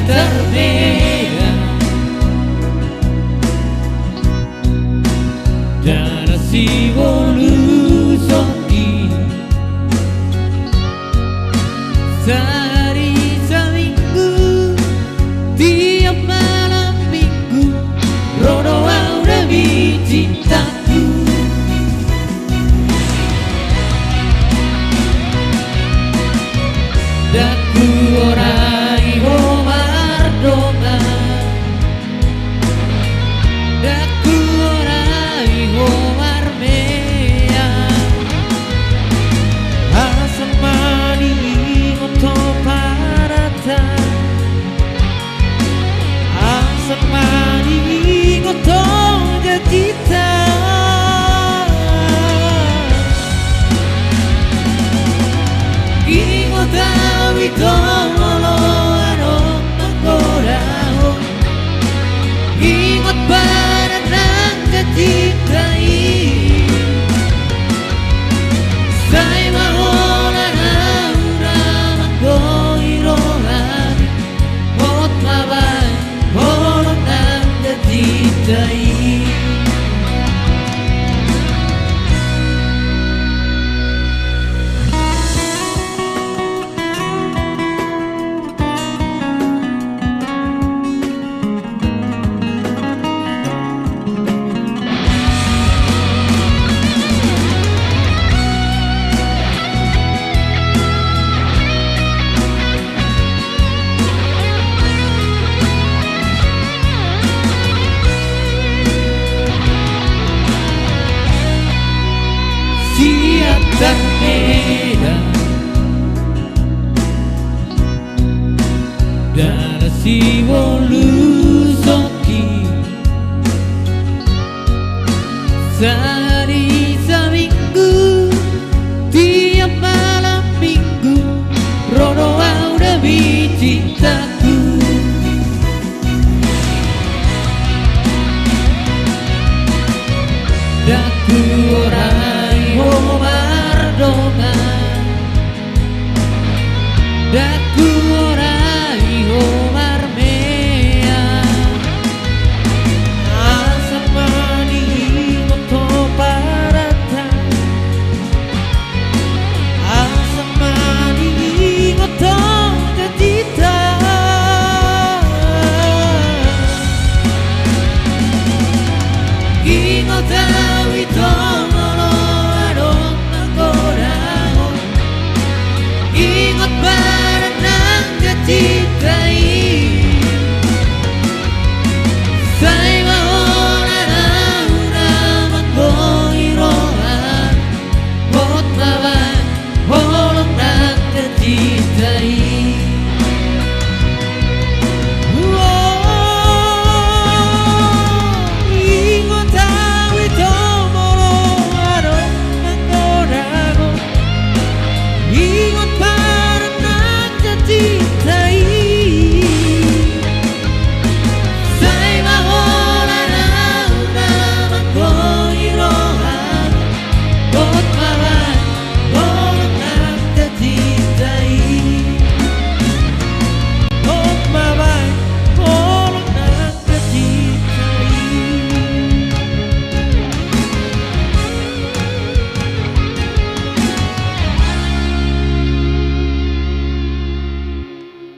termera dan si volusoki sehari seminggu tiap malam minggu rono udah cintaku daku orai homar donga daku orai homar mea asamani ngoto parata asamani ngoto jatita Tawi tolo ano mengorau ingat pada nang kecintai saya mahola naura menggoirohan mot mabai holo nang kecintai termera dan si volusoki sehari seminggu tiap malam minggu rono udah cinta